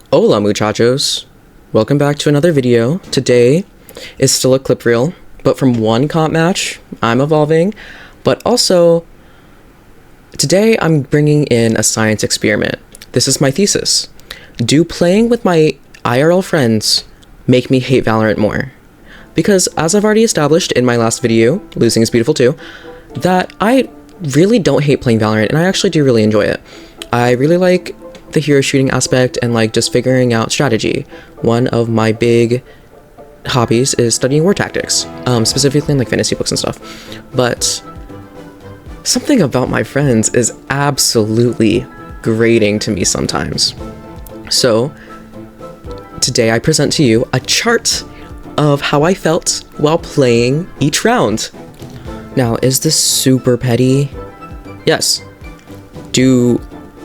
Hola muchachos, welcome back to another video. Today is still a clip reel, but from one comp match, I'm evolving, but also today I'm bringing in a science experiment. This is my thesis. Do playing with my IRL friends make me hate Valorant more? Because as I've already established in my last video, Losing is Beautiful Too, that I really don't hate playing Valorant, and I actually do really enjoy it. I really like the hero shooting aspect and like just figuring out strategy. One of my big hobbies is studying war tactics, specifically in like fantasy books and stuff. But something about my friends is absolutely grating to me sometimes. So today I present to you a chart of how I felt while playing each round. Now, is this super petty? Yes.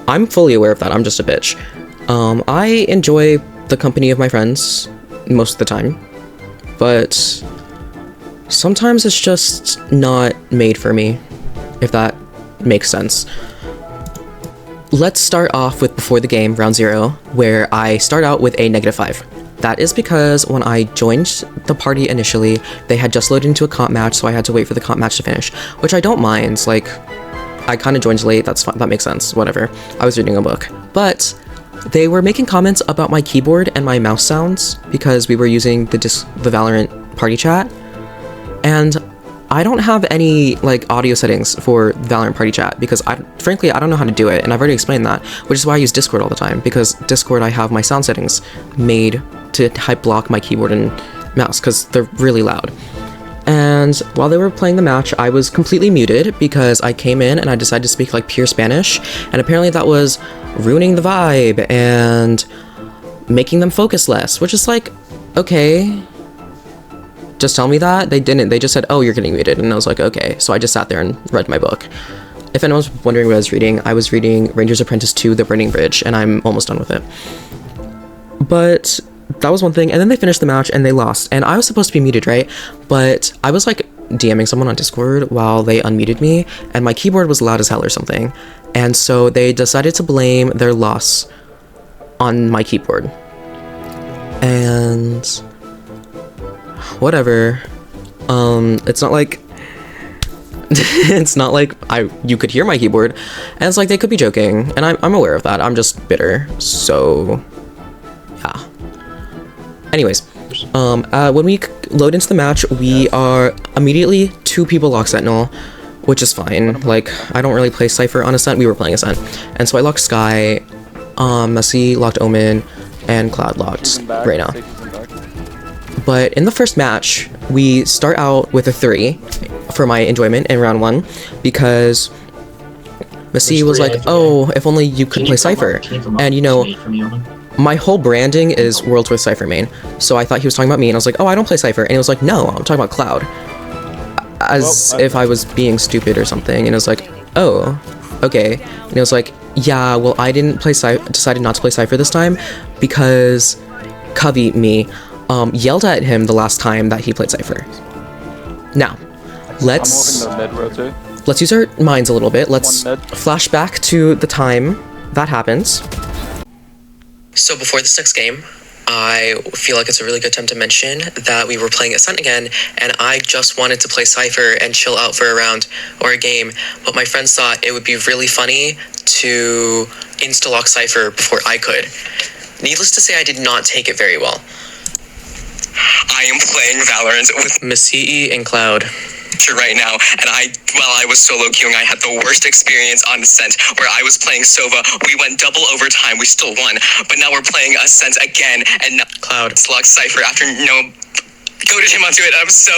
I'm fully aware of that. I'm just a bitch. I enjoy the company of my friends most of the time, but sometimes it's just not made for me, if that makes sense. Let's start off with before the game, round 0, where I start out with a -5. That is because when I joined the party initially, they had just loaded into a comp match, so I had to wait for the comp match to finish, which I don't mind. Like, I kind of joined late, that's fine, that makes sense, whatever. I was reading a book. But they were making comments about my keyboard and my mouse sounds because we were using the Valorant party chat. And I don't have any like audio settings for Valorant party chat because frankly, I don't know how to do it, and I've already explained that, which is why I use Discord all the time, because Discord I have my sound settings made to block my keyboard and mouse because they're really loud. And while they were playing the match, I was completely muted because I came in and I decided to speak like pure Spanish, and apparently that was ruining the vibe and making them focus less, which is like, okay, just tell me that. They didn't. They just said, oh, you're getting muted, and I was like, okay. So I just sat there and read my book. If anyone's wondering what I was reading Ranger's Apprentice 2, The Burning Bridge, and I'm almost done with it. But that was one thing, and then they finished the match and they lost, and I was supposed to be muted, right? But I was like DMing someone on Discord while they unmuted me, and my keyboard was loud as hell or something, and so they decided to blame their loss on my keyboard. And whatever, it's not like it's not like you could hear my keyboard, and it's like they could be joking, and I'm aware of that. I'm just bitter, so yeah. Anyways, when we load into the match, we are immediately 2 people lock Sentinel, which is fine. Like, I don't really play Cypher on Ascent. We were playing Ascent, and so I locked Sky, Messi locked Omen, and Cloud locked Reyna. But in the first match, we start out with a 3 for my enjoyment in round 1, because Messi was like, oh, if only you could play Cypher. And you know, my whole branding is Worlds with Cypher main, so I thought he was talking about me, and I was like, oh, I don't play Cypher, and he was like, no, I'm talking about Cloud. As if I was being stupid or something, and it was like, oh, okay. And it was like, yeah, well, I didn't decided not to play Cypher this time, because Covey, me, yelled at him the last time that he played Cypher. Now, let's use our minds a little bit. Let's flash back to the time that happens. So before this next game, I feel like it's a really good time to mention that we were playing Ascent again, and I just wanted to play Cypher and chill out for a round or a game, but my friends thought it would be really funny to insta-lock Cypher before I could. Needless to say, I did not take it very well. I am playing Valorant with Messi and Cloud right now, and while I was solo queuing, I had the worst experience on Ascent, where I was playing Sova. We went double overtime, we still won, but now we're playing Ascent again, and now Cloud locked Cypher after goaded him onto it. I'm so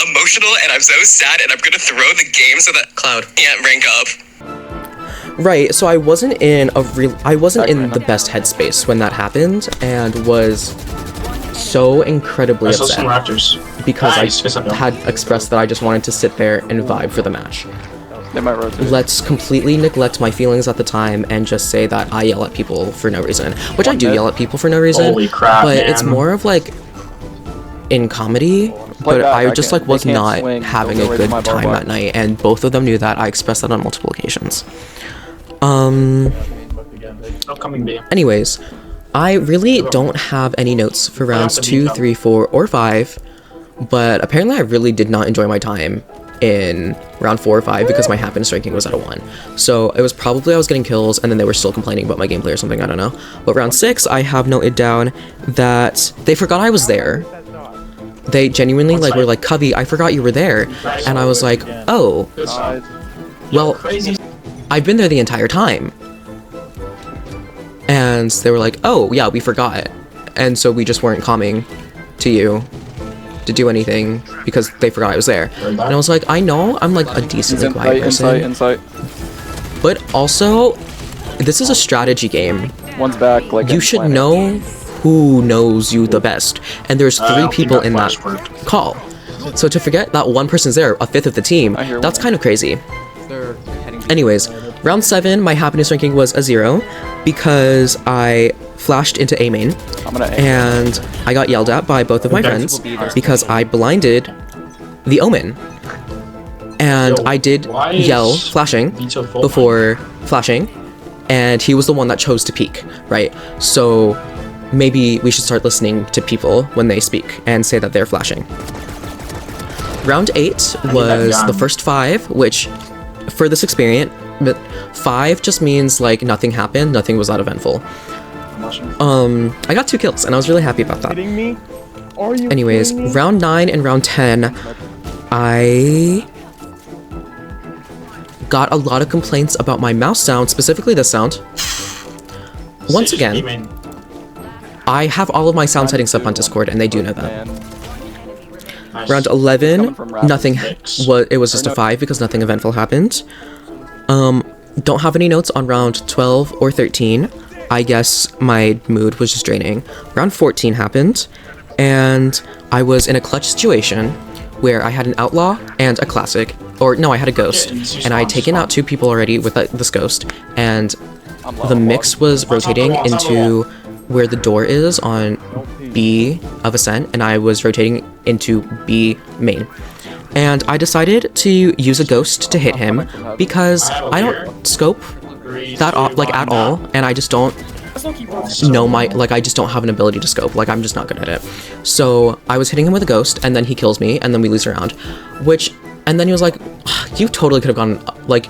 emotional, and I'm so sad, and I'm gonna throw the game so that Cloud can't rank up. Right, so I wasn't in the best headspace when that happened, and was so incredibly upset because I had expressed that I just wanted to sit there and vibe for the match. Let's completely neglect my feelings at the time and just say that I yell at people for no reason, which I do yell at people for no reason. Holy crap, but man. It's more of like in comedy, but I just like was not having a good time that night, and both of them knew that. I expressed that on multiple occasions. Anyways, I really don't have any notes for rounds 2, 3, 4, or 5, but apparently I really did not enjoy my time in round 4 or 5 because my happiness ranking was at a 1. So it was probably I was getting kills and then they were still complaining about my gameplay or something, I don't know. But round 6, I have noted down that they forgot I was there. They genuinely like were like, Covey, I forgot you were there. And I was like, oh, well, I've been there the entire time. And they were like, oh, yeah, we forgot. And so we just weren't coming to you to do anything because they forgot I was there. And I was like, I know I'm like a decently quiet person. Insight. But also, this is a strategy game. One's back, like you should know who knows you the best. And there's 3 people in that call. So to forget that one person's there, a 5th of the team, that's kind of crazy. Anyways, round 7, my happiness ranking was a 0 because I flashed into A main and I got yelled at by both of my friends because I blinded the Omen. And I did yell flashing before flashing, and he was the one that chose to peek, right? So maybe we should start listening to people when they speak and say that they're flashing. Round 8 was the first 5, which for this experience, but 5 just means like nothing happened, nothing was that eventful. I got 2 kills and I was really happy about that. Anyways, round 9 and round 10, I got a lot of complaints about my mouse sound, specifically this sound. Once again, I have all of my sound settings up on Discord and they do know that. Round 11, nothing, it was just a 5 because nothing eventful happened. Don't have any notes on round 12 or 13. I guess my mood was just draining. Round 14 happened, and I was in a clutch situation where I had an outlaw and a classic, or no, I had a ghost, and I had taken out 2 people already with this ghost, and the mix was rotating into where the door is on B of Ascent, and I was rotating into B main. And I decided to use a ghost to hit him because I don't scope that like at all, and I just don't know I just don't have an ability to scope, like I'm just not good at it. So I was hitting him with a ghost, and then he kills me, and then we lose a round, and then he was like, you totally could have gone, like,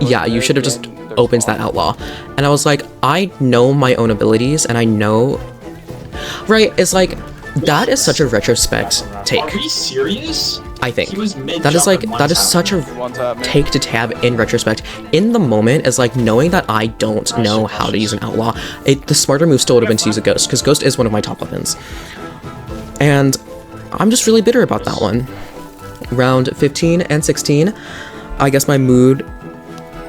yeah, you should have just opened that outlaw. And I was like, I know my own abilities, and I know, right, it's like, that is such a retrospect take. Are you serious? I think that is such a take to have in retrospect. In the moment, is like knowing that I don't know how to use an outlaw. The smarter move still would have been to use a ghost, because ghost is one of my top weapons. And I'm just really bitter about that one. Round 15 and 16, I guess my mood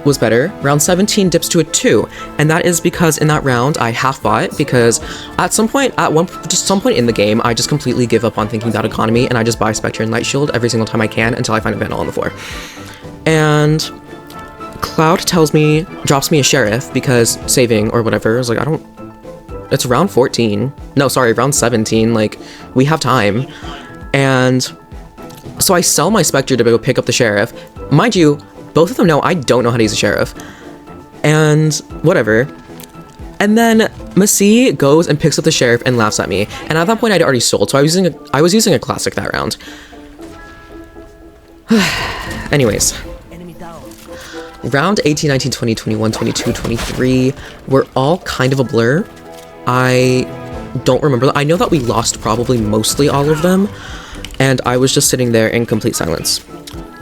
was better. Round 17 dips to a 2, and that is because in that round I half bought, because at some point in the game I just completely give up on thinking about economy, and I just buy Spectre and Light Shield every single time I can until I find a Vandal on the floor. And Cloud drops me a Sheriff because saving or whatever. I was like, it's round 14. No, sorry, round 17, like, we have time. And so I sell my Spectre to go pick up the Sheriff. Mind you, both of them know I don't know how to use a Sheriff. And whatever. And then Massey goes and picks up the Sheriff and laughs at me. And at that point I'd already sold, so I was using a classic that round. Anyways. Round 18, 19, 20, 21, 22, 23 were all kind of a blur. I don't remember. I know that we lost probably mostly all of them, and I was just sitting there in complete silence.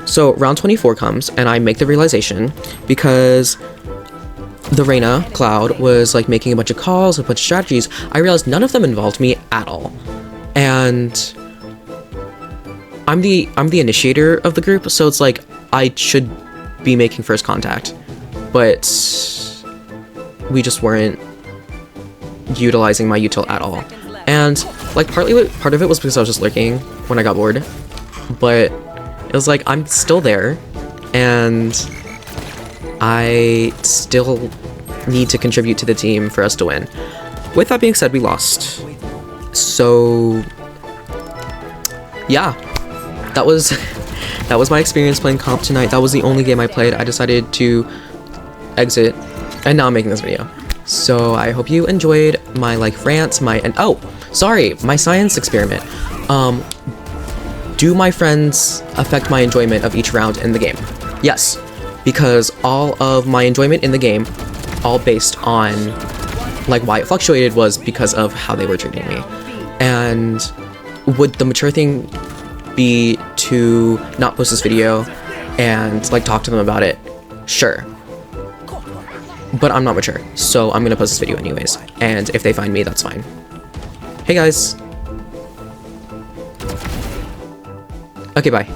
So round 24 comes, and I make the realization, because the Reyna, Cloud, was like making a bunch of calls, a bunch of strategies. I realized none of them involved me at all. And I'm the initiator of the group, so it's like I should be making first contact. But we just weren't utilizing my util at all. And like part of it was because I was just lurking when I got bored. But it was like, I'm still there, and I still need to contribute to the team for us to win. With that being said, we lost. So yeah, that was my experience playing comp tonight. That was the only game I played. I decided to exit, and now I'm making this video. So I hope you enjoyed my like rant, and oh, sorry, my science experiment. Do my friends affect my enjoyment of each round in the game? Yes, because all of my enjoyment in the game, all based on like why it fluctuated, was because of how they were treating me. And would the mature thing be to not post this video and like talk to them about it? Sure. But I'm not mature, so I'm gonna post this video anyways. And if they find me, that's fine. Hey guys. Okay, bye.